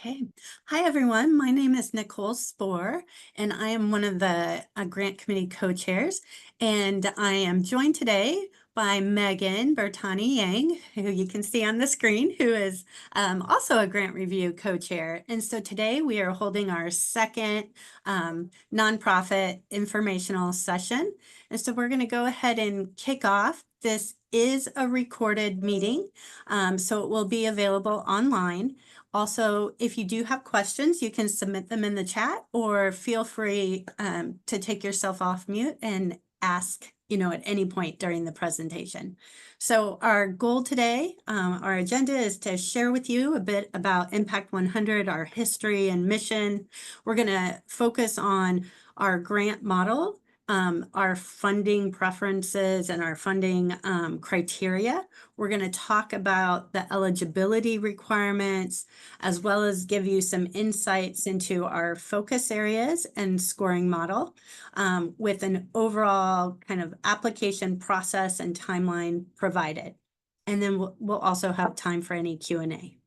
Okay. Hi, everyone. My name is Nicole Spohr, and I am one of the grant committee co-chairs. And I am joined today by Megan Bertani Yang, who you can see on the screen, who is also a grant review co-chair. And so today we are holding our second nonprofit informational session. And so we're going to go ahead and kick off. This is a recorded meeting, so it will be available online. Also, if you do have questions, you can submit them in the chat or feel free to take yourself off mute and ask, at any point during the presentation. So our goal today, our agenda is to share with you a bit about Impact 100, our history and mission. We're going to focus on our grant model, our funding preferences and our funding criteria. We're going to talk about the eligibility requirements, as well as give you some insights into our focus areas and scoring model with an overall kind of application process and timeline provided. And then we'll also have time for any Q&A.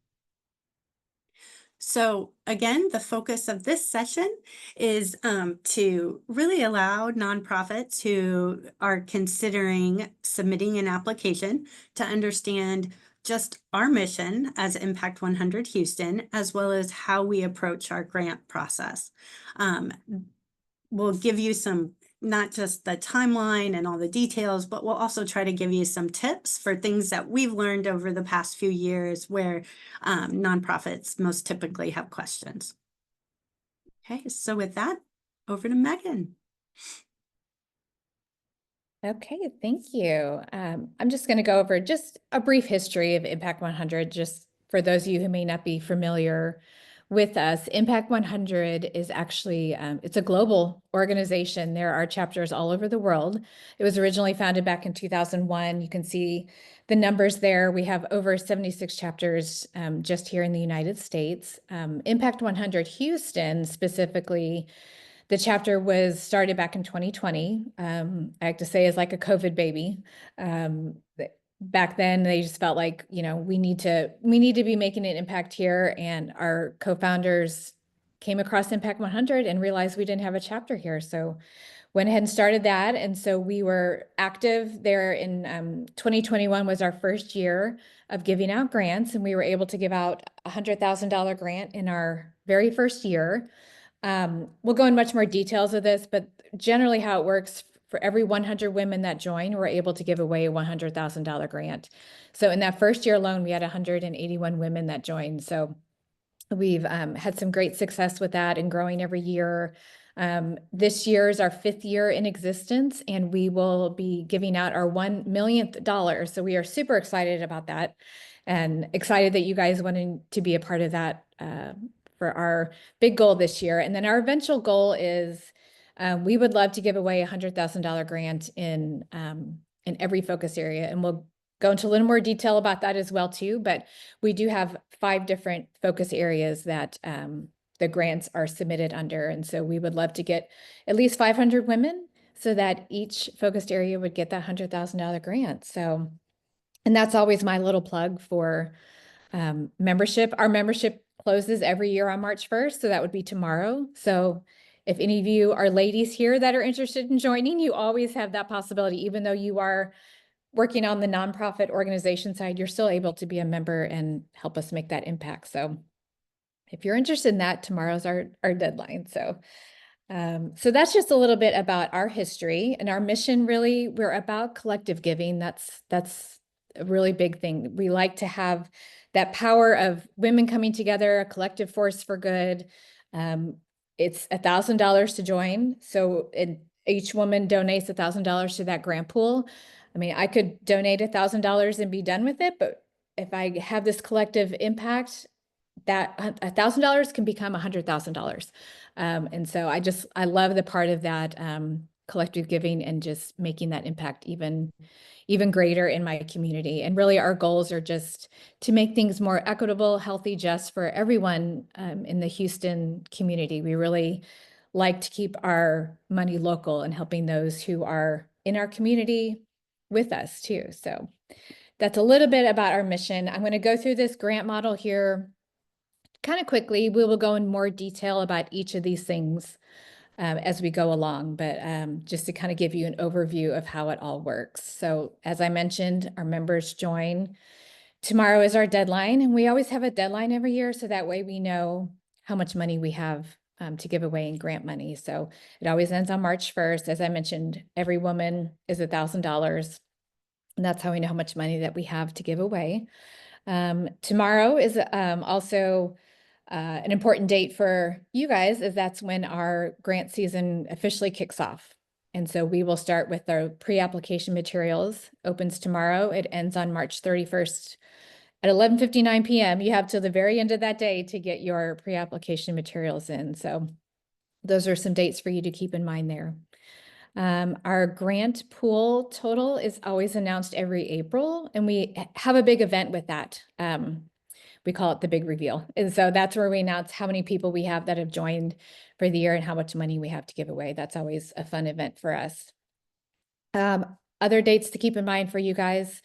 So again, the focus of this session is to really allow nonprofits who are considering submitting an application to understand just our mission as Impact 100 Houston, as well as how we approach our grant process. We'll give you not just the timeline and all the details, but we'll also try to give you some tips for things that we've learned over the past few years where nonprofits most typically have questions. Okay, so with that, over to Megan. Okay, thank you. I'm just going to go over just a brief history of Impact 100, just for those of you who may not be familiar with us. Impact 100 is actually, it's a global organization. There are chapters all over the world. It was originally founded back in 2001. You can see the numbers there. We have over 76 chapters just here in the United States. Impact 100 Houston specifically, the chapter was started back in 2020. I have to say is like a COVID baby. Back then, they just felt like, we need to be making an impact here. And our co-founders came across Impact 100 and realized we didn't have a chapter here. So went ahead and started that. And so we were active there in 2021 was our first year of giving out grants. And we were able to give out a $100,000 grant in our very first year. We'll go in much more details of this, but generally how it works, for every 100 women that join, we're able to give away a $100,000 grant. So in that first year alone, we had 181 women that joined. So we've had some great success with that and growing every year. This year is our 5th year in existence, and we will be giving out our $1 millionth dollar. So we are super excited about that and excited that you guys wanted to be a part of that for our big goal this year. And then our eventual goal is we would love to give away a $100,000 grant in every focus area. And we'll go into a little more detail about that as well too, but we do have 5 different focus areas that the grants are submitted under. And so we would love to get at least 500 women so that each focused area would get that $100,000 grant. So, and that's always my little plug for membership. Our membership closes every year on March 1st, so that would be tomorrow. So if any of you are ladies here that are interested in joining, you always have that possibility. Even though you are working on the nonprofit organization side, you're still able to be a member and help us make that impact. So if you're interested in that, tomorrow's our deadline. So that's just a little bit about our history and our mission. Really, we're about collective giving. That's a really big thing. We like to have that power of women coming together, a collective force for good. It's $1,000 to join. So each woman donates $1,000 to that grant pool. I mean, I could donate $1,000 and be done with it, but if I have this collective impact, that $1,000 can become $100,000. And so I love the part of that collective giving and just making that impact even greater in my community. And really our goals are just to make things more equitable, healthy, just for everyone in the Houston community. We really like to keep our money local and helping those who are in our community with us too. So that's a little bit about our mission. I'm going to go through this grant model here kind of quickly. We will go in more detail about each of these things as we go along, but just to kind of give you an overview of how it all works. So as I mentioned, our members join. Tomorrow is our deadline, and we always have a deadline every year, so that way we know how much money we have to give away in grant money. So it always ends on March 1st. As I mentioned, every woman is $1,000, and that's how we know how much money that we have to give away. Tomorrow is also an important date for you guys, as that's when our grant season officially kicks off. And so we will start with our pre-application materials. Opens tomorrow. It ends on March 31st at 11:59 p.m. You have till the very end of that day to get your pre-application materials in. So those are some dates for you to keep in mind there. Our grant pool total is always announced every April, and we have a big event with that. We call it the big reveal. And so that's where we announce how many people we have that have joined for the year and how much money we have to give away. That's always a fun event for us. Other dates to keep in mind for you guys.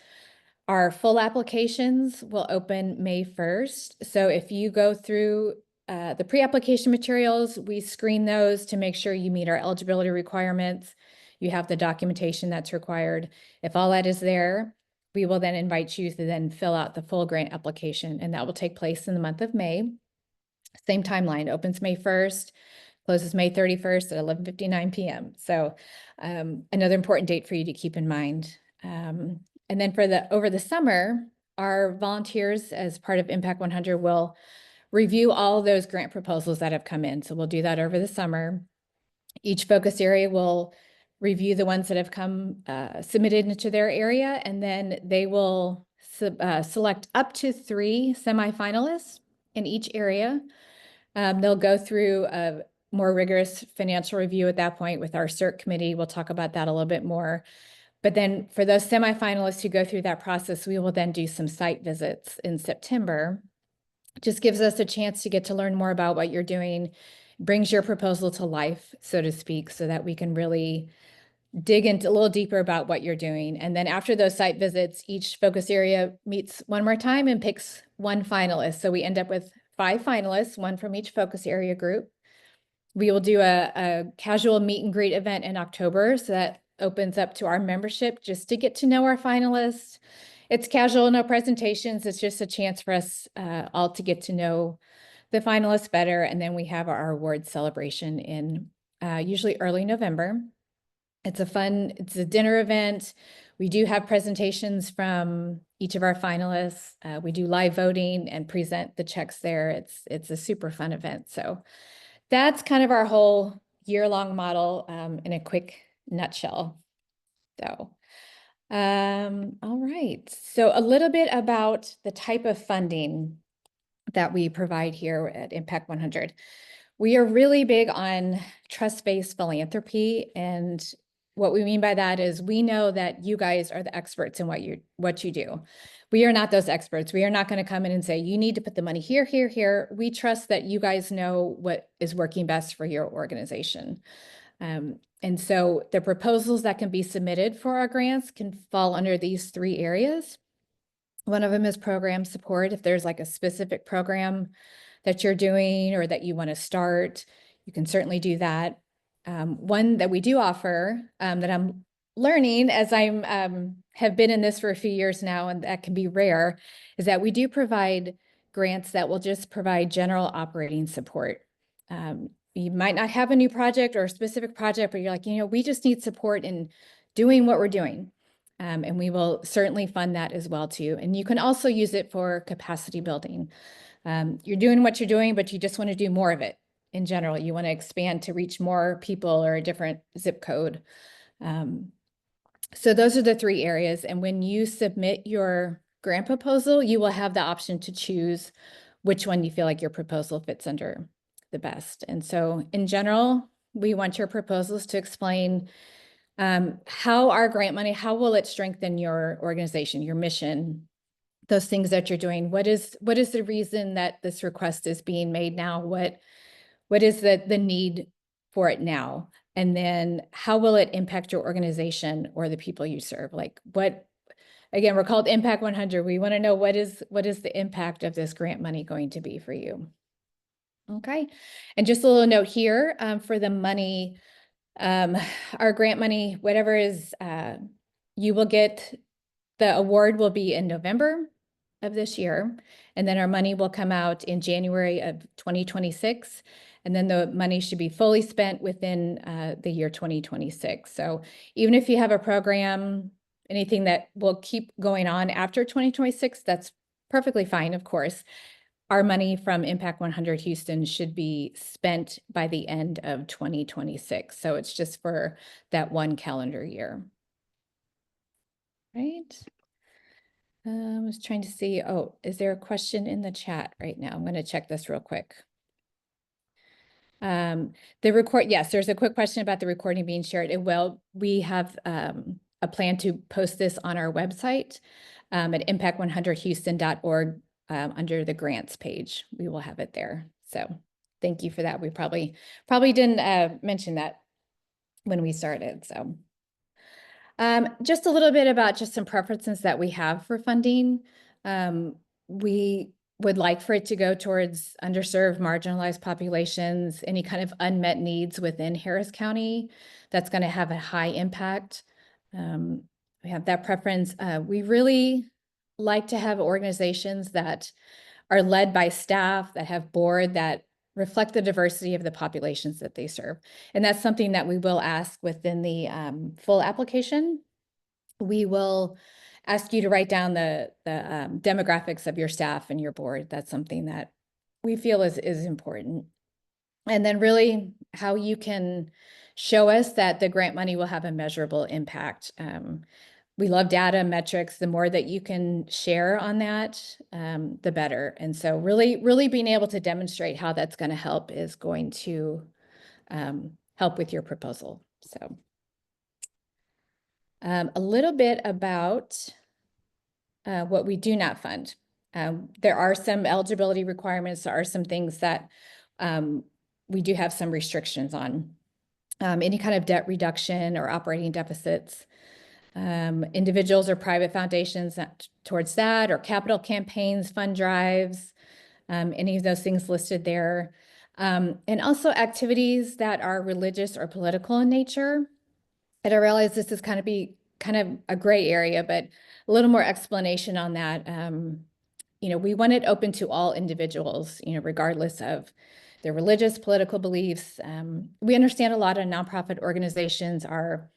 Our full applications will open May 1st. So if you go through the pre-application materials, we screen those to make sure you meet our eligibility requirements. You have the documentation that's required. If all that is there, we will then invite you to then fill out the full grant application, and that will take place in the month of May. Same timeline, opens May 1st, closes May 31st at 11:59 p.m. So another important date for you to keep in mind. And then for over the summer, our volunteers as part of Impact 100 will review all those grant proposals that have come in. So we'll do that over the summer. Each focus area will review the ones that have come submitted into their area, and then they will select up to 3 semifinalists in each area. They'll go through a more rigorous financial review at that point with our CERT committee. We'll talk about that a little bit more. But then for those semifinalists who go through that process, we will then do some site visits in September. Just gives us a chance to get to learn more about what you're doing, brings your proposal to life, so to speak, so that we can really dig into a little deeper about what you're doing. And then after those site visits, each focus area meets one more time and picks one finalist. So we end up with 5 finalists, one from each focus area group. We will do a casual meet and greet event in October. So that opens up to our membership just to get to know our finalists. It's casual, no presentations. It's just a chance for us all to get to know the finalists better. And then we have our awards celebration in usually early November. It's a dinner event. We do have presentations from each of our finalists. We do live voting and present the checks there. It's a super fun event. So that's kind of our whole year-long model in a quick nutshell. So, all right. So a little bit about the type of funding that we provide here at Impact 100. We are really big on trust-based philanthropy, and what we mean by that is we know that you guys are the experts in what you do. We are not those experts. We are not going to come in and say, you need to put the money here, here, here. We trust that you guys know what is working best for your organization. And so the proposals that can be submitted for our grants can fall under these 3 areas. One of them is program support. If there's like a specific program that you're doing or that you want to start, you can certainly do that. One that we do offer that I'm learning as I'm have been in this for a few years now, and that can be rare, is that we do provide grants that will just provide general operating support. You might not have a new project or a specific project, but you're like, we just need support in doing what we're doing. And we will certainly fund that as well too. And you can also use it for capacity building. You're doing what you're doing, but you just want to do more of it. In general, you want to expand to reach more people or a different zip code. So those are the 3 areas. And when you submit your grant proposal, you will have the option to choose which one you feel like your proposal fits under the best. And so in general, we want your proposals to explain how our grant money, how will it strengthen your organization, your mission, those things that you're doing. What is the reason that this request is being made now? What is the need for it now? And then how will it impact your organization or the people you serve? Like again, we're called Impact 100. We want to know what is the impact of this grant money going to be for you? Okay. And just a little note here for the money, um, our grant money, whatever is, you will get, the award will be in November of this year. And then our money will come out in January of 2026. And then the money should be fully spent within the year 2026. So even if you have a program, anything that will keep going on after 2026, that's perfectly fine, of course. Our money from Impact 100 Houston should be spent by the end of 2026. So it's just for that one calendar year. Right? I was trying to see, oh, is there a question in the chat right now? I'm going to check this real quick. Yes, there's a quick question about the recording being shared. We have a plan to post this on our website at impact100houston.org under the grants page. We will have it there. So thank you for that. We probably didn't mention that when we started. So just a little bit about just some preferences that we have for funding. We would like for it to go towards underserved, marginalized populations, any kind of unmet needs within Harris County that's going to have a high impact. We have that preference. We really like to have organizations that are led by staff, that have board, that reflect the diversity of the populations that they serve. And that's something that we will ask within the full application. We will ask you to write down the demographics of your staff and your board. That's something that we feel is important. And then really how you can show us that the grant money will have a measurable impact. We love data metrics. The more that you can share on that, the better. And so really being able to demonstrate how that's going to help is going to help with your proposal. So a little bit about what we do not fund. There are some eligibility requirements. There are some things that we do have some restrictions on. Any kind of debt reduction or operating deficits. Individuals or private foundations towards that, or capital campaigns, fund drives, any of those things listed there. And also activities that are religious or political in nature. And I realize this is kind of a gray area, but a little more explanation on that. We want it open to all individuals, regardless of their religious, political beliefs. We understand a lot of nonprofit organizations are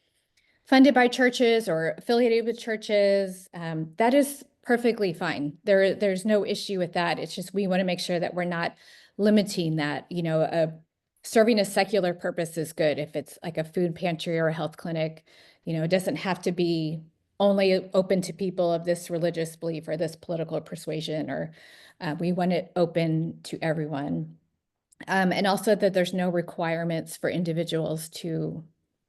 funded by churches or affiliated with churches. That is perfectly fine. There's no issue with that. It's just we want to make sure that we're not limiting that. Serving a secular purpose is good. If it's like a food pantry or a health clinic, it doesn't have to be only open to people of this religious belief or this political persuasion, or we want it open to everyone. And also that there's no requirements for individuals to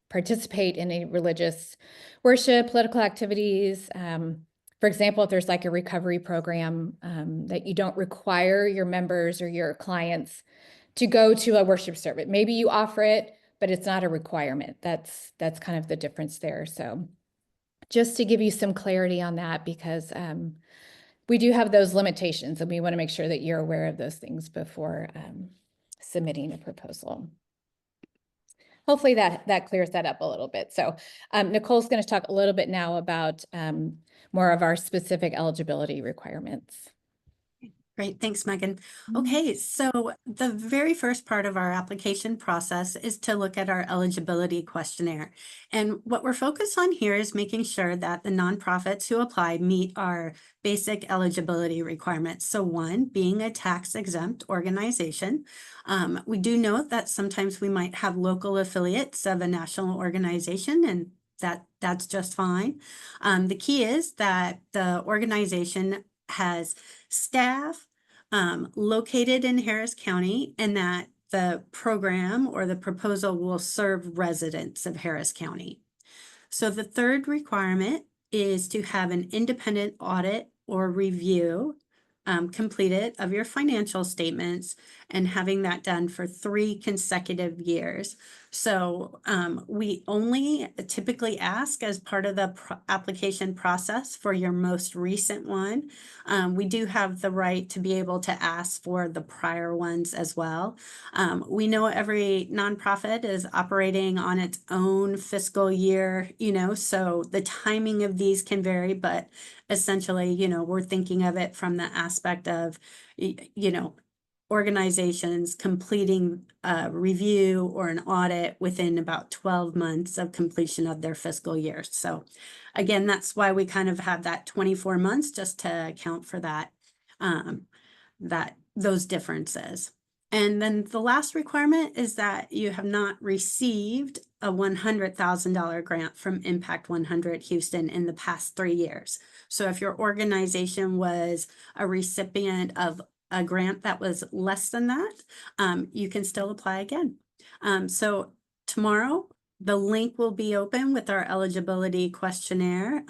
participate in a religious worship, political activities. For example, if there's like a recovery program, that you don't require your members or your clients to go to a worship service. Maybe you offer it, but it's not a requirement. That's kind of the difference there. So just to give you some clarity on that, because we do have those limitations, and we want to make sure that you're aware of those things before submitting a proposal. Hopefully that clears that up a little bit. So Nicole's going to talk a little bit now about more of our specific eligibility requirements. Great, thanks, Megan. Okay, so the very first part of our application process is to look at our eligibility questionnaire. And what we're focused on here is making sure that the nonprofits who apply meet our basic eligibility requirements. So one, being a tax-exempt organization. We do note that sometimes we might have local affiliates of a national organization, and that's just fine. The key is that the organization has staff located in Harris County, and that the program or the proposal will serve residents of Harris County. So the third requirement is to have an independent audit or review completed of your financial statements, and having that done for 3 consecutive years. So we only typically ask as part of the application process for your most recent one. We do have the right to be able to ask for the prior ones as well. We know every nonprofit is operating on its own fiscal year, so the timing of these can vary, but essentially, we're thinking of it from the aspect of, organizations completing a review or an audit within about 12 months of completion of their fiscal year. So again, that's why we kind of have that 24 months just to account for those differences. And then the last requirement is that you have not received a $100,000 grant from Impact 100 Houston in the past 3 years. So if your organization was a recipient of a grant that was less than that, you can still apply again. So tomorrow, the link will be open with our eligibility questionnaire,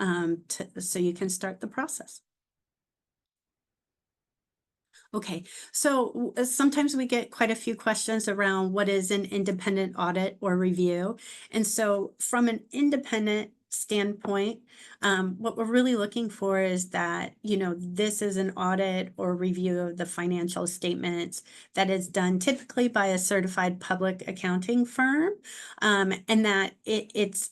so you can start the process. Okay, so sometimes we get quite a few questions around what is an independent audit or review. And so from an independent standpoint, what we're really looking for is that, this is an audit or review of the financial statements that is done typically by a certified public accounting firm, and that it's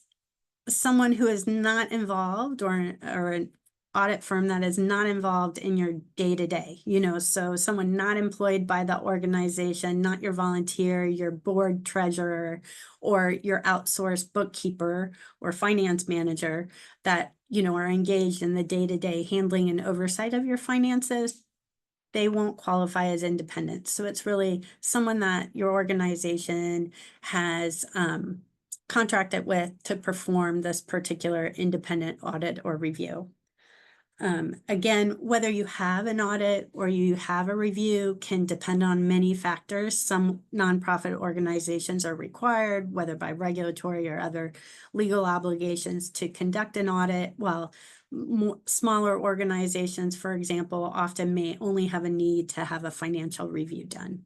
someone who is not involved, or an audit firm that is not involved in your day-to-day, so someone not employed by the organization, not your volunteer, your board treasurer, or your outsourced bookkeeper or finance manager that, are engaged in the day-to-day handling and oversight of your finances. They won't qualify as independent. So it's really someone that your organization has contracted with to perform this particular independent audit or review. Again, whether you have an audit or you have a review can depend on many factors. Some nonprofit organizations are required, whether by regulatory or other legal obligations, to conduct an audit, while smaller organizations, for example, often may only have a need to have a financial review done.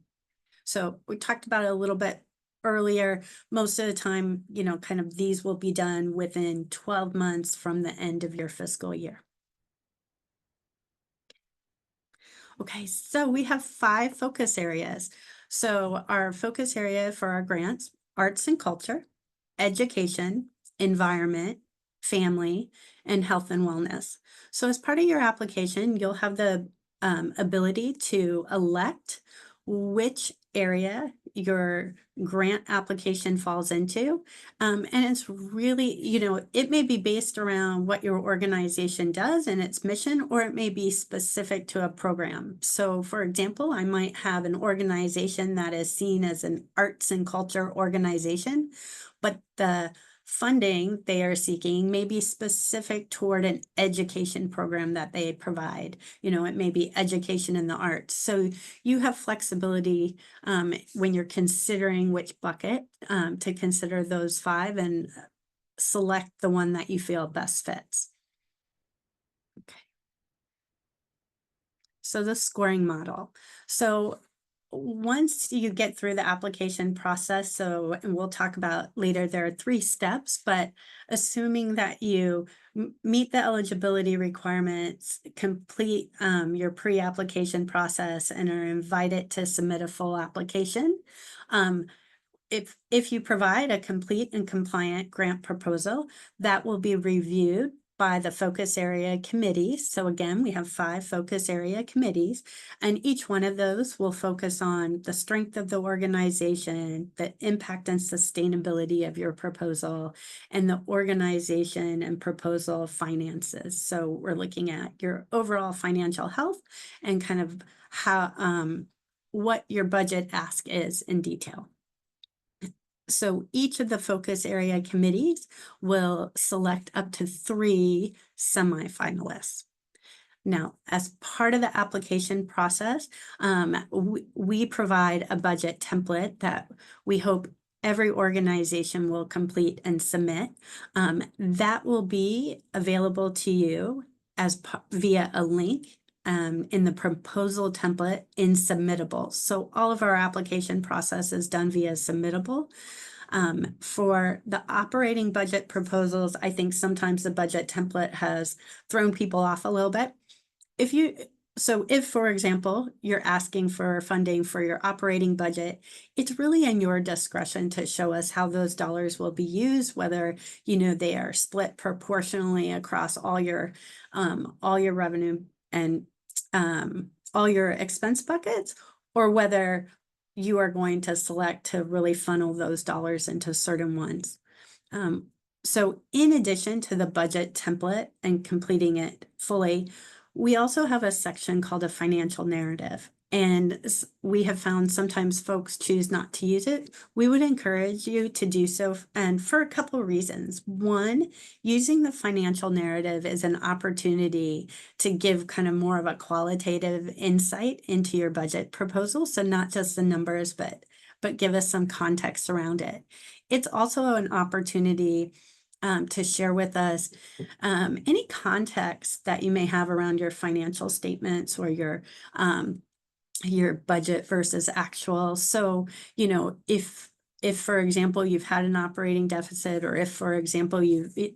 So we talked about it a little bit earlier. Most of the time, kind of these will be done within 12 months from the end of your fiscal year. Okay, so we have 5 focus areas. So our focus area for our grants: arts and culture, education, environment, family, and health and wellness. So as part of your application, you'll have the ability to elect which area your grant application falls into. And it's really, it may be based around what your organization does and its mission, or it may be specific to a program. So for example, I might have an organization that is seen as an arts and culture organization, but the funding they are seeking may be specific toward an education program that they provide. It may be education in the arts. So you have flexibility when you're considering which bucket to consider those 5 and select the one that you feel best fits. Okay. So the scoring model. So once you get through the application process, and we'll talk about later, there are 3 steps, but assuming that you meet the eligibility requirements, complete your pre-application process, and are invited to submit a full application, if you provide a complete and compliant grant proposal, that will be reviewed by the focus area committees. So again, we have 5 focus area committees, and each one of those will focus on the strength of the organization, the impact and sustainability of your proposal, and the organization and proposal finances. So we're looking at your overall financial health and kind of how what your budget ask is in detail. So each of the focus area committees will select up to 3 semifinalists. Now, as part of the application process, we provide a budget template that we hope every organization will complete and submit. That will be available to you via a link in the proposal template in Submittable. So all of our application process is done via Submittable. For the operating budget proposals, I think sometimes the budget template has thrown people off a little bit. If, for example, you're asking for funding for your operating budget, it's really in your discretion to show us how those dollars will be used, whether, they are split proportionally across all your revenue and, all your expense buckets, or whether you are going to select to really funnel those dollars into certain ones. So in addition to the budget template and completing it fully, we also have a section called a financial narrative. And we have found sometimes folks choose not to use it. We would encourage you to do so, and for a couple of reasons. One, using the financial narrative is an opportunity to give kind of more of a qualitative insight into your budget proposal. So not just the numbers, but give us some context around it. It's also an opportunity to share with us any context that you may have around your financial statements or your budget versus actual. So, if for example, you've had an operating deficit, or if, for example,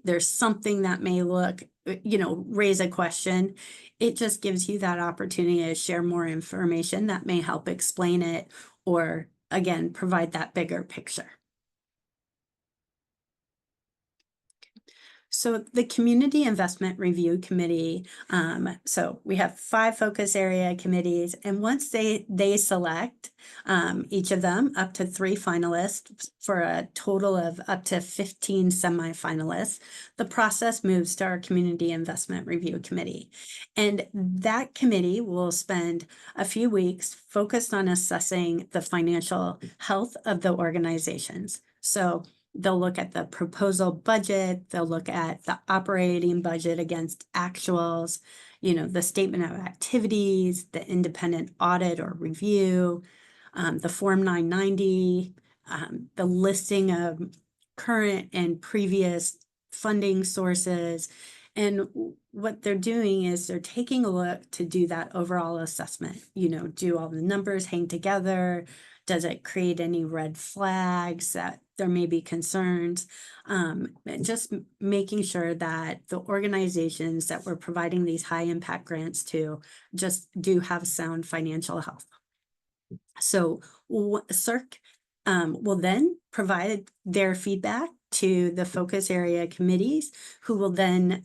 there's something that may raise a question, it just gives you that opportunity to share more information that may help explain it, or again, provide that bigger picture. So the Community Investment Review Committee, so we have 5 focus area committees, and once they select each of them up to 3 finalists for a total of up to 15 semifinalists, the process moves to our Community Investment Review Committee. And that committee will spend a few weeks focused on assessing the financial health of the organizations. So they'll look at the proposal budget, they'll look at the operating budget against actuals, the statement of activities, the independent audit or review, the Form 990, the listing of current and previous funding sources. And what they're doing is they're taking a look to do that overall assessment. Do all the numbers hang together? Does it create any red flags that there may be concerns? Just making sure that the organizations that we're providing these high impact grants to just do have sound financial health. So CIRC will then provide their feedback to the focus area committees, who will then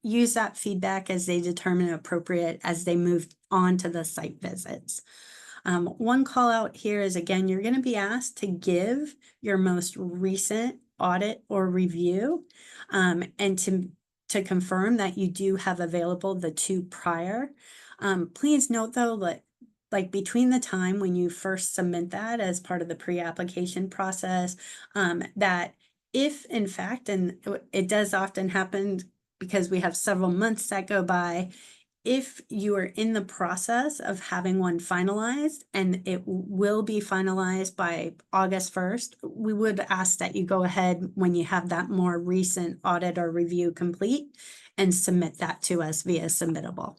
use that feedback as they determine appropriate as they move on to the site visits. One call out here is, again, you're going to be asked to give your most recent audit or review, and to confirm that you do have available the 2 prior. Please note though, that like between the time when you first submit that as part of the pre-application process, that if in fact, and it does often happen because we have several months that go by, if you are in the process of having one finalized and it will be finalized by August 1st, we would ask that you go ahead when you have that more recent audit or review complete and submit that to us via submittable.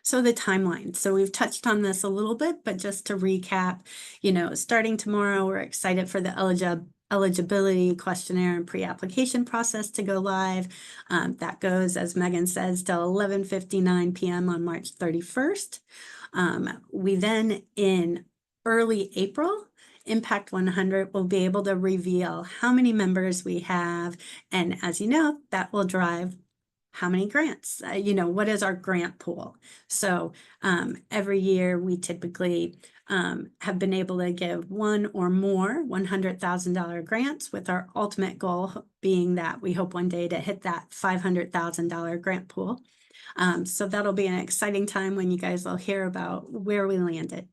So the timeline. So we've touched on this a little bit, but just to recap, starting tomorrow, we're excited for the eligibility questionnaire and pre-application process to go live. That goes, as Megan says, till 11:59 p.m. on March 31st. We then, in early April, Impact 100 will be able to reveal how many members we have. And as you know, that will drive how many grants, what is our grant pool? So every year we typically have been able to give one or more $100,000 grants, with our ultimate goal being that we hope one day to hit that $500,000 grant pool. So that'll be an exciting time when you guys will hear about where we landed.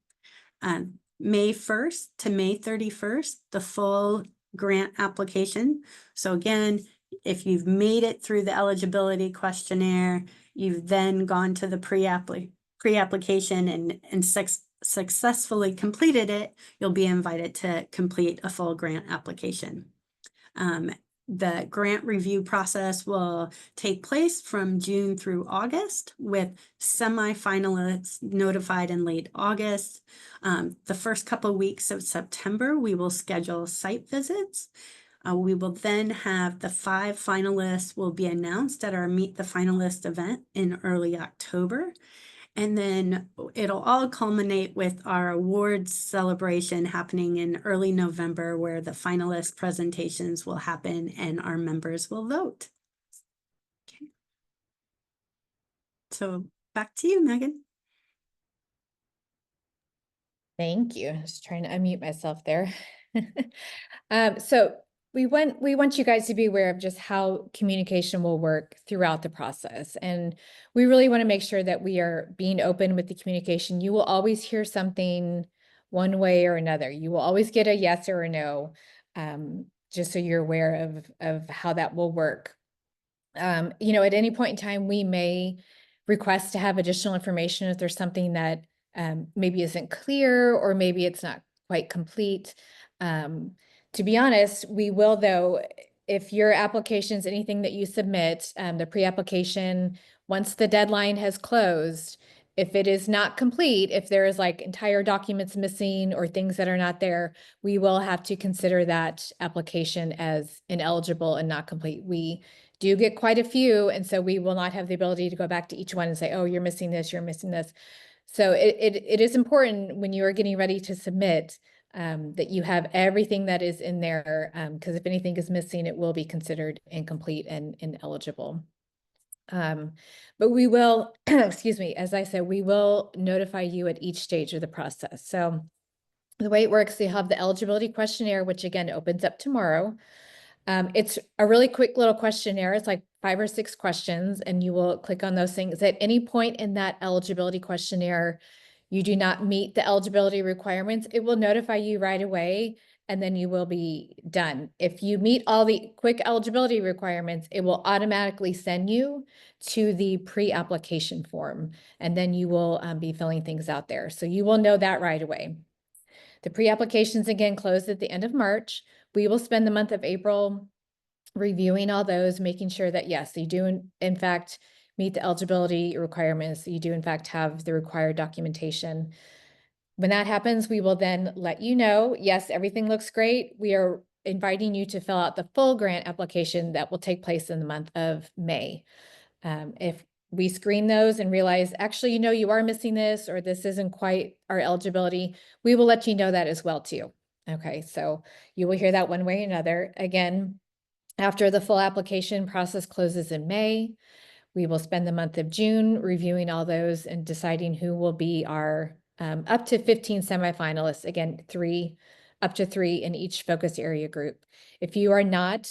May 1st to May 31st, the full grant application. So again, if you've made it through the eligibility questionnaire, you've then gone to the pre-application and successfully completed it, you'll be invited to complete a full grant application. the grant review process will take place from June through August, with semifinalists notified in late August. The first couple of weeks of September, we will schedule site visits. We will then have the 5 finalists will be announced at our Meet the Finalist event in early October. And then it'll all culminate with our awards celebration happening in early November, where the finalist presentations will happen and our members will vote. Okay. So back to you, Megan. Thank you. I was trying to unmute myself there. So we want you guys to be aware of just how communication will work throughout the process. And we really want to make sure that we are being open with the communication. You will always hear something one way or another. You will always get a yes or a no, just so you're aware of how that will work. You know, at any point in time, we may request to have additional information if there's something that maybe isn't clear, or maybe it's not quite complete. To be honest, we will, though, if your applications, anything that you submit, the pre-application, once the deadline has closed, if it is not complete, if there is like entire documents missing or things that are not there, we will have to consider that application as ineligible and not complete. We do get quite a few, and so we will not have the ability to go back to each one and say, oh, you're missing this, you're missing this. So it is important when you are getting ready to submit that you have everything that is in there, because if anything is missing, it will be considered incomplete and ineligible. But we will, excuse me, as I said, we will notify you at each stage of the process. So the way it works, you have the eligibility questionnaire, which again opens up tomorrow. It's a really quick little questionnaire. It's like 5 or 6 questions, and you will click on those things. At any point in that eligibility questionnaire, you do not meet the eligibility requirements, it will notify you right away, and then you will be done. If you meet all the quick eligibility requirements, it will automatically send you to the pre-application form, and then you will be filling things out there. So you will know that right away. The pre-applications again close at the end of March. We will spend the month of April reviewing all those, making sure that yes, you do in fact meet the eligibility requirements. You do in fact have the required documentation. When that happens, we will then let you know, yes, everything looks great. We are inviting you to fill out the full grant application that will take place in the month of May. If we screen those and realize, actually, you know, you are missing this, or this isn't quite our eligibility, we will let you know that as well too. Okay, so you will hear that one way or another. Again, after the full application process closes in May, we will spend the month of June reviewing all those and deciding who will be our up to 15 semifinalists. Again, up to 3 in each focus area group. If you are not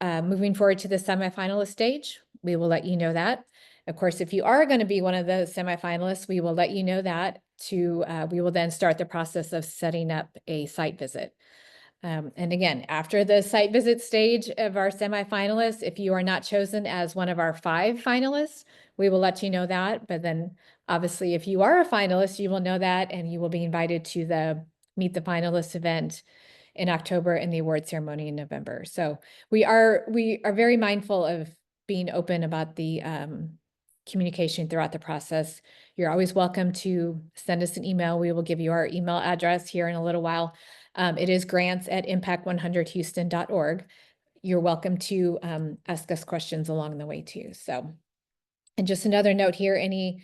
moving forward to the semifinalist stage, we will let you know that. Of course, if you are going to be one of the semifinalists, we will let you know that we will then start the process of setting up a site visit. And again, after the site visit stage of our semifinalists, if you are not chosen as one of our 5 finalists, we will let you know that. But then obviously, if you are a finalist, you will know that, and you will be invited to the Meet the Finalists event in October and the award ceremony in November. So we are very mindful of being open about the communication throughout the process. You're always welcome to send us an email. We will give you our email address here in a little while. It is grants@impact100houston.org. You're welcome to ask us questions along the way too. So, and just another note here, any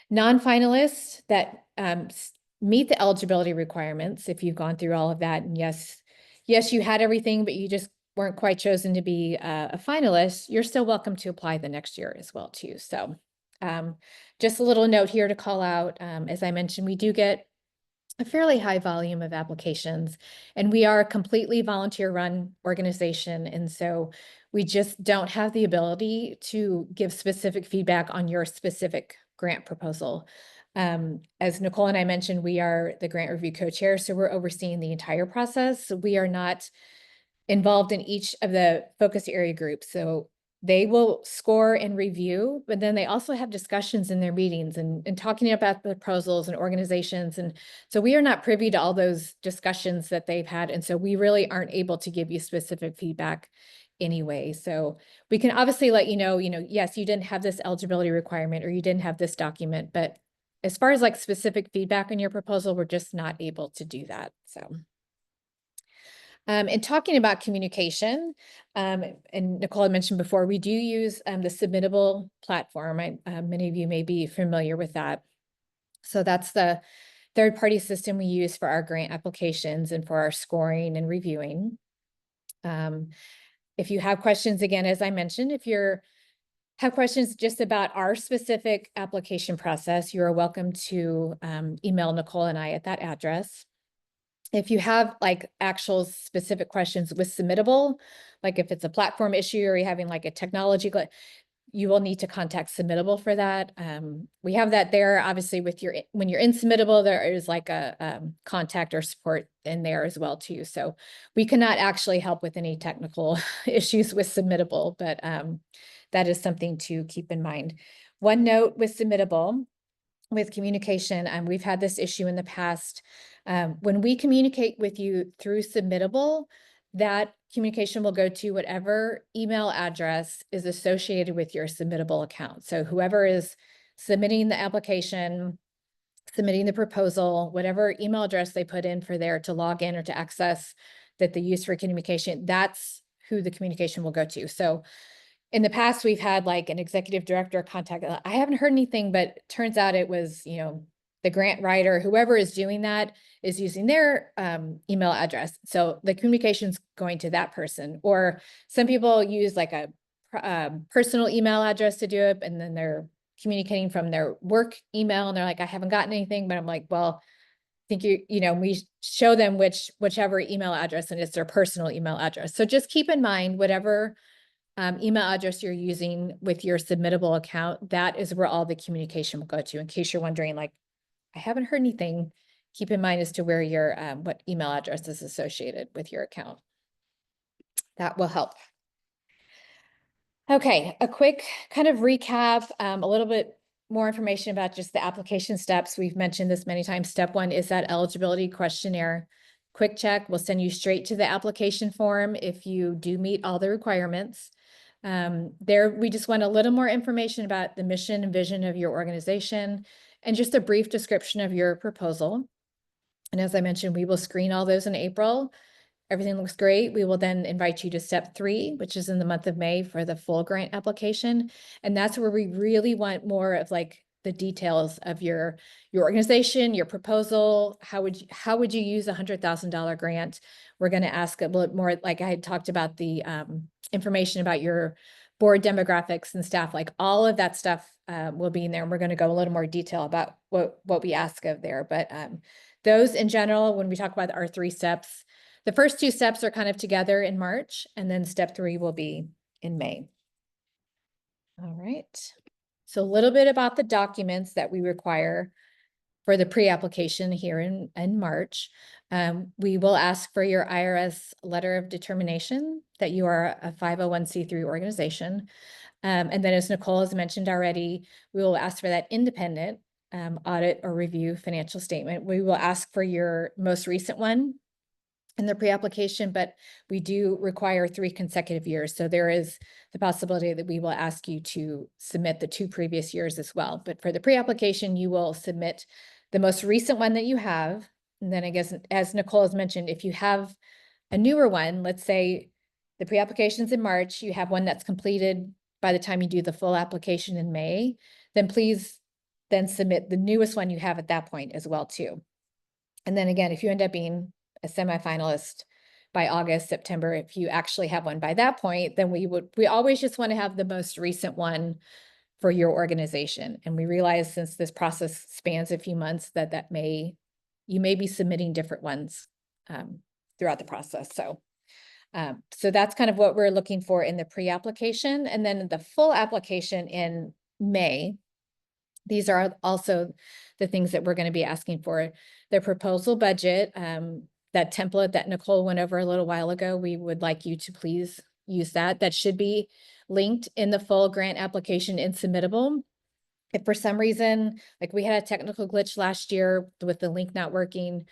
non-finalists that meet the eligibility requirements, if you've gone through all of that, and yes, you had everything, but you just weren't quite chosen to be a finalist, you're still welcome to apply the next year as well too. So just a little note here to call out, as I mentioned, we do get a fairly high volume of applications, and we are a completely volunteer run organization. And so we just don't have the ability to give specific feedback on your specific grant proposal. As Nicole and I mentioned, we are the grant review co-chair, so we're overseeing the entire process. So we are not involved in each of the focus area groups. So they will score and review, but then they also have discussions in their meetings and talking about the proposals and organizations. And so we are not privy to all those discussions that they've had. And so we really aren't able to give you specific feedback anyway. So we can obviously let yes, you didn't have this eligibility requirement or you didn't have this document, but as far as like specific feedback on your proposal, we're just not able to do that. So. And talking about communication, and Nicole had mentioned before, we do use the Submittable platform. Many of you may be familiar with that. So that's the third-party system we use for our grant applications and for our scoring and reviewing. If you have questions, again, as I mentioned, if you have questions just about our specific application process, you are welcome to email Nicole and I at that address. If you have like actual specific questions with Submittable, like if it's a platform issue or you're having like a technology glitch, you will need to contact Submittable for that. We have that there, obviously, with when you're in Submittable, there is like a contact or support in there as well too. So we cannot actually help with any technical issues with Submittable, but that is something to keep in mind. One note with Submittable, with communication, we've had this issue in the past. When we communicate with you through Submittable, that communication will go to whatever email address is associated with your Submittable account. So whoever is submitting the application, submitting the proposal, whatever email address they put in for there to log in or to access that they use for communication, that's who the communication will go to. So in the past, we've had like an executive director contact. I haven't heard anything, but turns out it was, the grant writer, whoever is doing that is using their email address. So the communication's going to that person. Or some people use like a personal email address to do it, and then they're communicating from their work email, and they're like, I haven't gotten anything. But I'm like, well, I think we show them whichever email address, and it's their personal email address. So just keep in mind whatever email address you're using with your Submittable account, that is where all the communication will go to. In case you're wondering, like, I haven't heard anything, keep in mind as to where your what email address is associated with your account. That will help. Okay, a quick kind of recap, a little bit more information about just the application steps. We've mentioned this many times. Step one is that eligibility questionnaire. Quick check will send you straight to the application form if you do meet all the requirements. There, we just want a little more information about the mission and vision of your organization and just a brief description of your proposal. And as I mentioned, we will screen all those in April. Everything looks great. We will then invite you to step 3, which is in the month of May, for the full grant application. And that's where we really want more of like the details of your organization, your proposal. How would you use $100,000 grant? We're going to ask a little more, like I had talked about the information about your board demographics and staff, like all of that stuff will be in there. And we're going to go a little more detail about what we ask of there. But those in general, when we talk about our 3 steps, the first 2 steps are kind of together in March, and then step 3 will be in May. All right. So a little bit about the documents that we require for the pre-application here in March. We will ask for your IRS letter of determination that you are a 501c3 organization. And then, as Nicole has mentioned already, we will ask for that independent audit or review financial statement. We will ask for your most recent one in the pre-application, but we do require 3 consecutive years. So there is the possibility that we will ask you to submit the 2 previous years as well. But for the pre-application, you will submit the most recent one that you have. And then I guess, as Nicole has mentioned, if you have a newer one, let's say the pre-application's in March, you have one that's completed by the time you do the full application in May, then please then submit the newest one you have at that point as well too. And then again, if you end up being a semifinalist by August, September, if you actually have one by that point, then we always just want to have the most recent one for your organization. And we realize, since this process spans a few months, that you may be submitting different ones throughout the process. So that's kind of what we're looking for in the pre-application. And then the full application in May, these are also the things that we're going to be asking for. The proposal budget, that template that Nicole went over a little while ago, we would like you to please use that. That should be linked in the full grant application in Submittable. If for some reason, like we had a technical glitch last year with the link not working,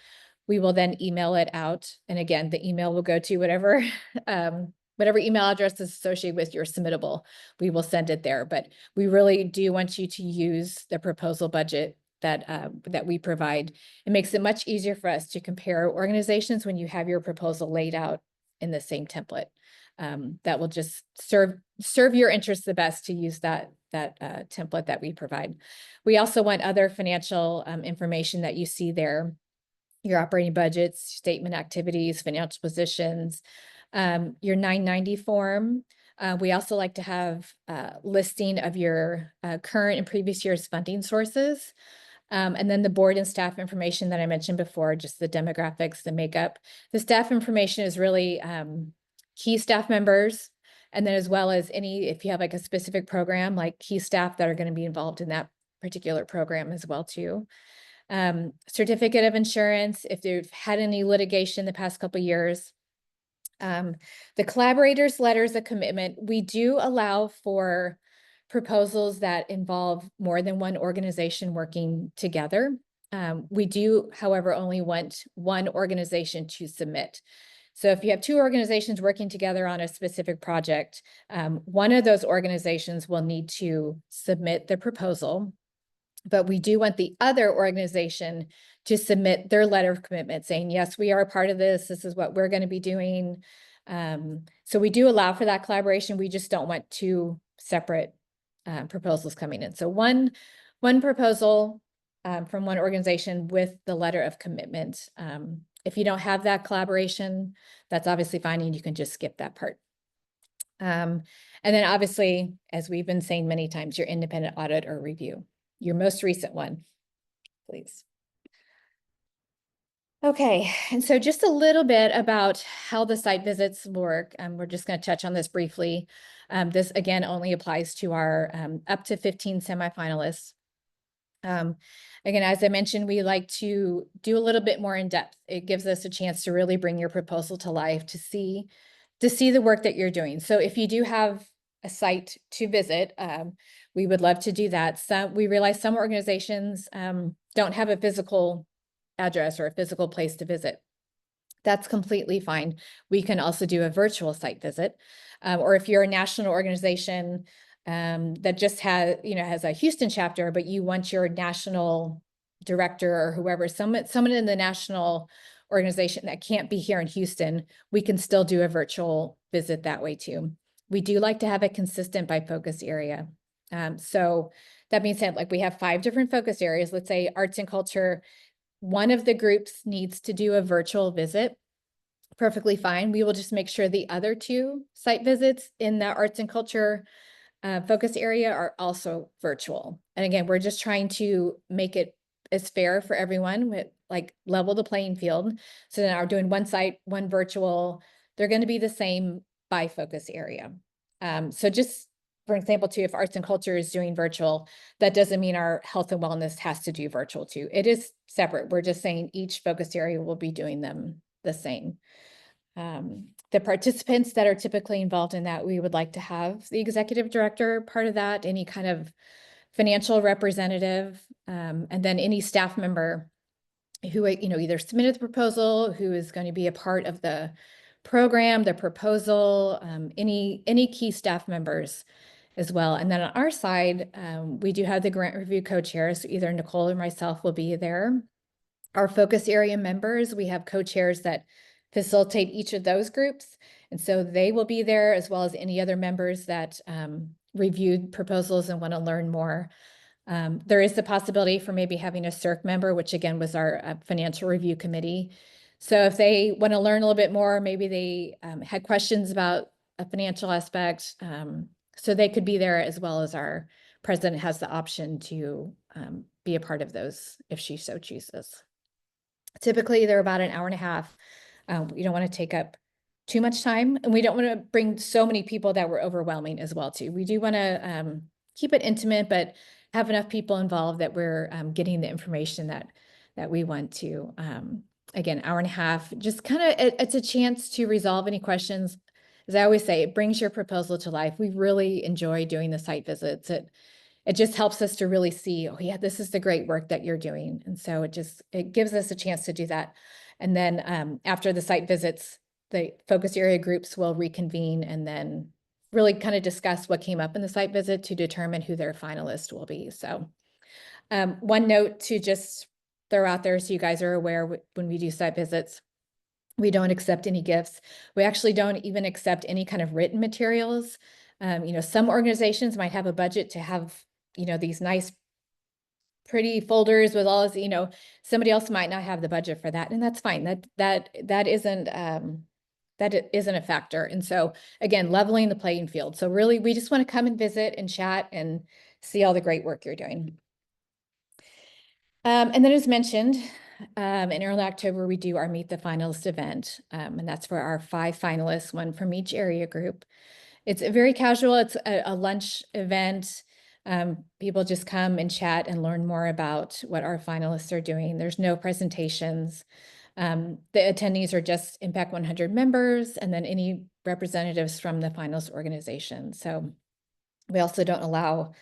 we will then email it out. And again, the email will go to whatever whatever email address is associated with your submittable, we will send it there. But we really do want you to use the proposal budget that we provide. It makes it much easier for us to compare organizations when you have your proposal laid out in the same template. That will just serve your interests the best to use that template that we provide. We also want other financial information that you see there: your operating budgets, statement activities, financial positions, your 990 form. We also like to have a listing of your current and previous year's funding sources. And then the board and staff information that I mentioned before, just the demographics, the makeup. The staff information is really key staff members, and then as well as if you have like a specific program, like key staff that are going to be involved in that particular program as well too. Certificate of insurance, if they've had any litigation the past couple of years. The collaborators' letters of commitment, we do allow for proposals that involve more than one organization working together. We do, however, only want one organization to submit. So if you have two organizations working together on a specific project, one of those organizations will need to submit the proposal, but we do want the other organization to submit their letter of commitment saying, yes, we are a part of this. This is what we're going to be doing. So we do allow for that collaboration. We just don't want two separate proposals coming in. So one proposal from one organization with the letter of commitment. If you don't have that collaboration, that's obviously fine, and you can just skip that part. And then obviously, as we've been saying many times, your independent audit or review, your most recent one, please. Okay, and so just a little bit about how the site visits work. We're just going to touch on this briefly. This again only applies to our up to 15 semifinalists. Again, as I mentioned, we like to do a little bit more in depth. It gives us a chance to really bring your proposal to life, to see the work that you're doing. So if you do have a site to visit, we would love to do that. We realize some organizations don't have a physical address or a physical place to visit. That's completely fine. We can also do a virtual site visit. Or if you're a national organization that just has a Houston chapter, but you want your national director or whoever, someone in the national organization that can't be here in Houston, we can still do a virtual visit that way too. We do like to have it consistent by focus area. So that being said, like we have 5 different focus areas. Let's say arts and culture. One of the groups needs to do a virtual visit. Perfectly fine. We will just make sure the other 2 site visits in the arts and culture focus area are also virtual. And again, we're just trying to make it as fair for everyone, with like level the playing field. So now we're doing one site, one virtual. They're going to be the same by focus area. So just for example, too, if arts and culture is doing virtual, that doesn't mean our health and wellness has to do virtual too. It is separate. We're just saying each focus area will be doing them the same. The participants that are typically involved in that, we would like to have the executive director part of that, any kind of financial representative, and then any staff member who either submitted the proposal, who is going to be a part of the program, the proposal, any key staff members as well. And then on our side, we do have the grant review co-chairs. So either Nicole or myself will be there. Our focus area members, we have co-chairs that facilitate each of those groups. And so they will be there, as well as any other members that reviewed proposals and want to learn more. There is the possibility for maybe having a CIRC member, which again was our financial review committee. So if they want to learn a little bit more, maybe they had questions about a financial aspect, so they could be there, as well as our president has the option to be a part of those if she so chooses. Typically, they're about an hour and a half. We don't want to take up too much time, and we don't want to bring so many people that we're overwhelming as well too. We do want to keep it intimate, but have enough people involved that we're getting the information that we want to. Again, hour and a half, just kind of, it's a chance to resolve any questions. As I always say, it brings your proposal to life. We really enjoy doing the site visits. It just helps us to really see, oh yeah, this is the great work that you're doing. And so it gives us a chance to do that. And then after the site visits, the focus area groups will reconvene and then really kind of discuss what came up in the site visit to determine who their finalist will be. So one note to just throw out there so you guys are aware, when we do site visits, we don't accept any gifts. We actually don't even accept any kind of written materials. Some organizations might have a budget to have, these nice, pretty folders with all this, somebody else might not have the budget for that, and that's fine. That isn't a factor. And so again, leveling the playing field. So really, we just want to come and visit and chat and see all the great work you're doing. And then as mentioned, in early October, we do our Meet the Finalist event. And that's for our 5 finalists, one from each area group. It's very casual. It's a lunch event. People just come and chat and learn more about what our finalists are doing. There's no presentations. The attendees are just Impact 100 members and then any representatives from the finalist organization. So we also don't allow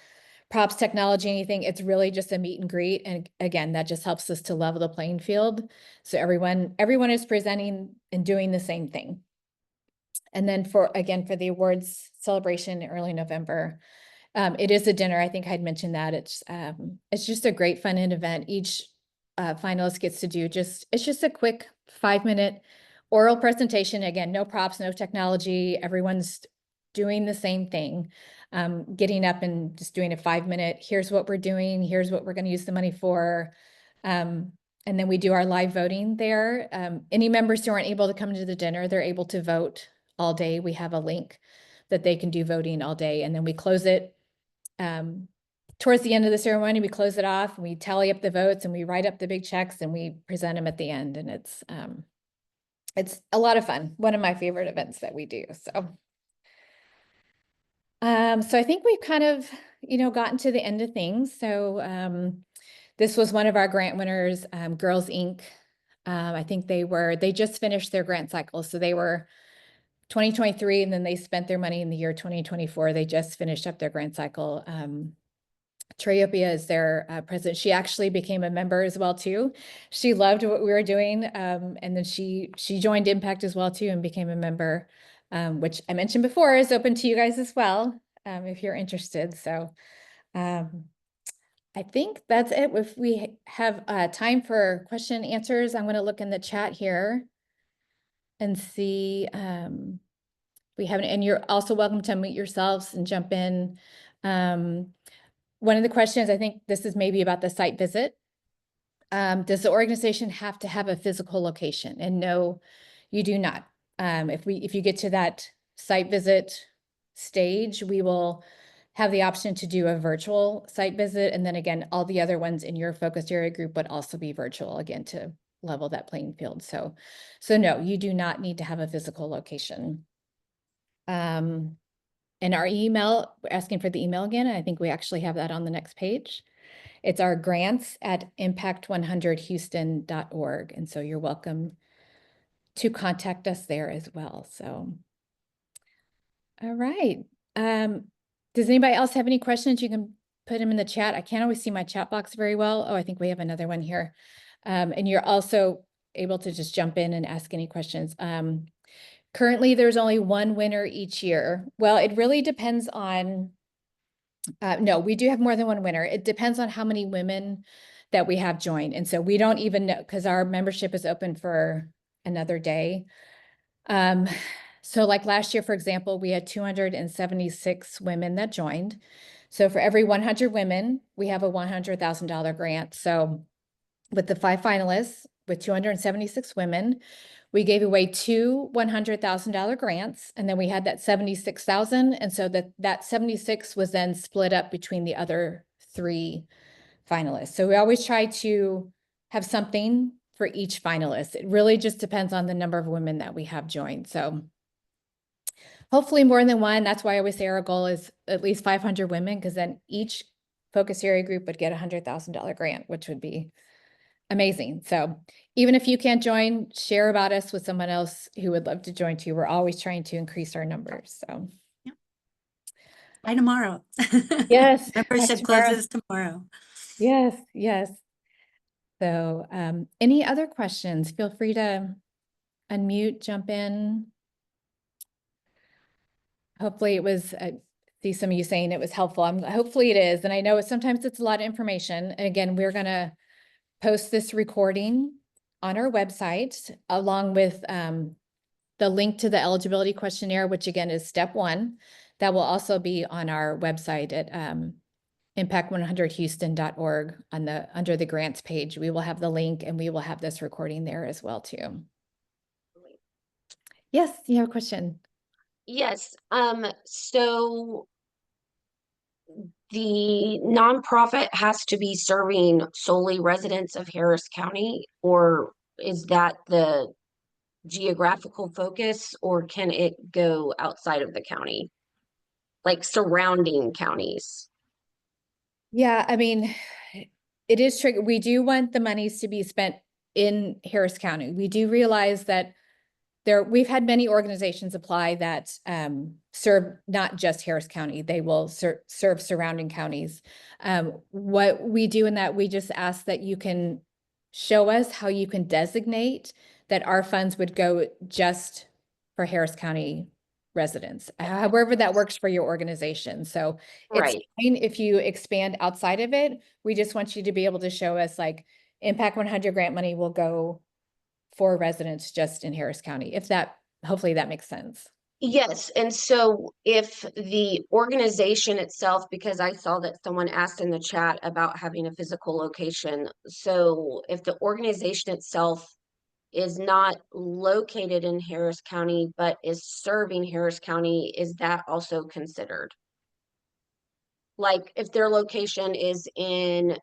props, technology, anything. It's really just a meet and greet. And again, that just helps us to level the playing field. So everyone is presenting and doing the same thing. And then for the awards celebration in early November, it is a dinner. I think I'd mentioned that. It's just a great fun event. Each finalist gets to do it's just a quick 5-minute oral presentation. Again, no props, no technology. Everyone's doing the same thing. Getting up and just doing a 5-minute, here's what we're doing, here's what we're going to use the money for. And then we do our live voting there. Any members who aren't able to come to the dinner, they're able to vote all day. We have a link that they can do voting all day. And then we close it towards the end of the ceremony. We close it off, and we tally up the votes, and we write up the big checks, and we present them at the end. And it's a lot of fun. One of my favorite events that we do. So I think we've kind of, gotten to the end of things. So this was one of our grant winners, Girls Inc. I think they just finished their grant cycle. So they were 2023, and then they spent their money in the year 2024. They just finished up their grant cycle. Triopia is their president. She actually became a member as well too. She loved what we were doing, and then she joined Impact as well too and became a member, which I mentioned before is open to you guys as well if you're interested. So I think that's it. If we have time for question and answers, I'm going to look in the chat here and see. We haven't, and you're also welcome to unmute yourselves and jump in. One of the questions, I think this is maybe about the site visit. Does the organization have to have a physical location? And no, you do not. If you get to that site visit stage, we will have the option to do a virtual site visit. And then again, all the other ones in your focused area group would also be virtual, again, to level that playing field. So no, you do not need to have a physical location. And our email, we're asking for the email again. And I think we actually have that on the next page. It's our grants@impact100houston.org. And so you're welcome to contact us there as well. So, all right. Does anybody else have any questions? You can put them in the chat. I can't always see my chat box very well. Oh, I think we have another one here. And you're also able to just jump in and ask any questions. Currently, there's only one winner each year. Well, it really depends on, no, we do have more than one winner. It depends on how many women that we have joined. And so we don't even know, because our membership is open for another day. So like last year, for example, we had 276 women that joined. So for every 100 women, we have a $100,000 grant. So with the 5 finalists, with 276 women, we gave away 2 $100,000 grants, and then we had that 76,000. And so that 76 was then split up between the other 3 finalists. So we always try to have something for each finalist. It really just depends on the number of women that we have joined. So hopefully more than one. That's why I always say our goal is at least 500 women, because then each focus area group would get a $100,000 grant, which would be amazing. So even if you can't join, share about us with someone else who would love to join too. We're always trying to increase our numbers. So Yep. By tomorrow. yes, Membership closes tomorrow. Yes, yes. So any other questions? Feel free to unmute, jump in. Hopefully it was, see some of you saying it was helpful. Hopefully it is. And I know sometimes it's a lot of information. And again, we're going to post this recording on our website along with the link to the eligibility questionnaire, which again is step 1. That will also be on our website at impact100houston.org under the grants page. We will have the link and we will have this recording there as well too. Yes, you have a question. Yes. So the nonprofit has to be serving solely residents of Harris County, or is that the geographical focus, or can it go outside of the county, like surrounding counties? Yeah, I mean, it is tricky. We do want the monies to be spent in Harris County. We do realize that we've had many organizations apply that serve not just Harris County, they will serve surrounding counties. What we do in that, we just ask that you can show us how you can designate that our funds would go just for Harris County residents, however that works for your organization. So it's Right. fine if you expand outside of it. We just want you to be able to show us like Impact 100 grant money will go for residents just in Harris County, hopefully that makes sense. Yes, and so if the organization itself, because I saw that someone asked in the chat about having a physical location, so if the organization itself is not located in Harris County, but is serving Harris County, is that also considered? Like if their location is in,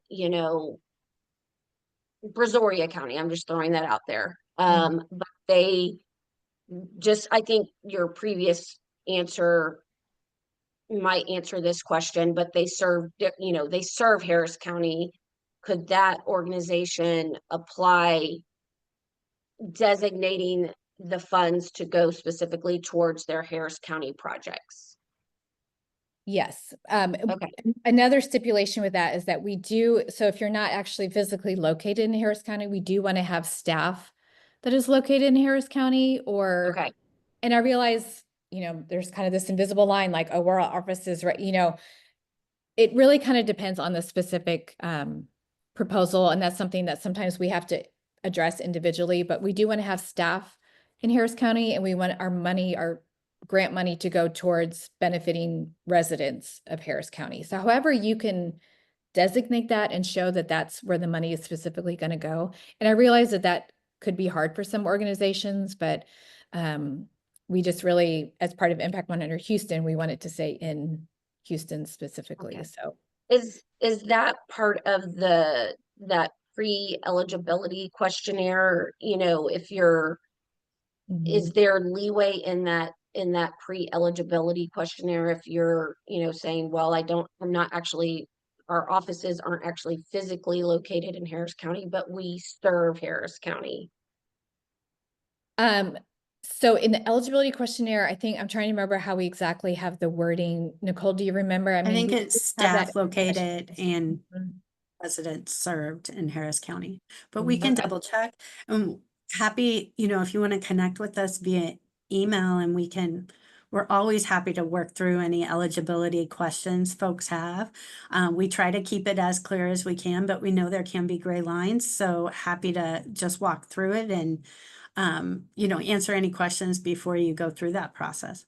Brazoria County, I'm just throwing that out there. But I think your previous answer might answer this question, but they serve Harris County. Could that organization apply designating the funds to go specifically towards their Harris County projects? Yes. Okay. Another stipulation with that is that so if you're not actually physically located in Harris County, we do want to have staff that is located in Harris County Okay. and I realize, there's kind of this invisible line, like, oh, where our office is, right? It really kind of depends on the specific proposal. And that's something that sometimes we have to address individually, but we do want to have staff in Harris County and we want our grant money to go towards benefiting residents of Harris County. So however you can designate that and show that that's where the money is specifically going to go. And I realize that could be hard for some organizations, but we just really, as part of Impact 100 Houston, we wanted to say in Houston specifically. Okay. So is that part of that pre-eligibility questionnaire? If is there leeway in that pre-eligibility questionnaire if you're, saying, well, our offices aren't actually physically located in Harris County, but we serve Harris County? So in the eligibility questionnaire, I think I'm trying to remember how we exactly have the wording. Nicole, do you remember? I think it's we have that staff located and Mhm. residents served in Harris County, but we Mhm. can Okay. double check. Happy, if you want to connect with us via email and we're always happy to work through any eligibility questions folks have. We try to keep it as clear as we can, but we know there can be gray lines. So happy to just walk through it and, answer any questions before you go through that process.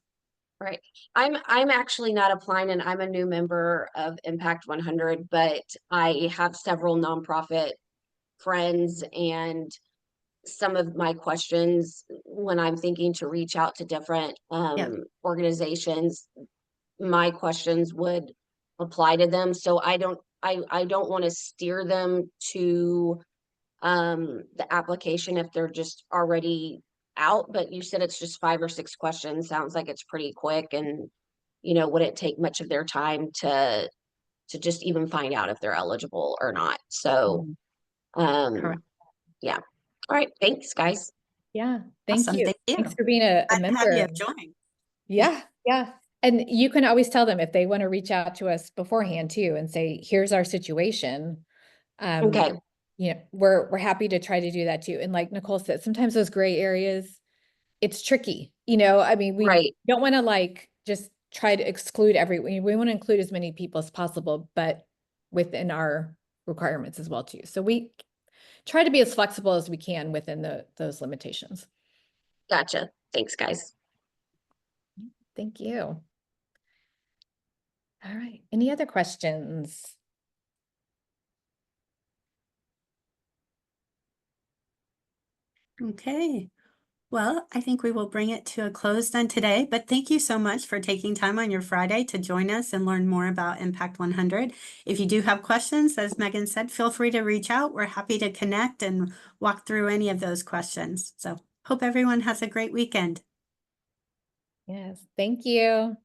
Right. I'm actually not applying, and I'm a new member of Impact 100, but I have several nonprofit friends, and some of my questions when I'm thinking to reach out to different Yeah. organizations, my questions would apply to them. So I don't want to steer them to the application if they're just already out, but you said it's just 5 or 6 questions. Sounds like it's pretty quick, and would it take much of their time to just even find out if they're eligible or not? So Mhm. Correct. yeah. All right, thanks guys. Yeah. Thank Awesome. you. Thank you. Thanks for being a Glad to have you member. join. Yeah. Yeah. And you can always tell them if they want to reach out to us beforehand too and say, here's our situation. Okay. We're happy to try to do that too. And like Nicole said, sometimes those gray areas, it's tricky, you know, I mean, we Right. don't want to like just try to exclude we want to include as many people as possible, but within our requirements as well too. So we try to be as flexible as we can within those limitations. Gotcha. Thanks, guys. Thank you. All right. Any other questions? Okay. Well, I think we will bring it to a close then today, but thank you so much for taking time on your Friday to join us and learn more about Impact 100. If you do have questions, as Megan said, feel free to reach out. We're happy to connect and walk through any of those questions. So hope everyone has a great weekend. Yes. Thank you.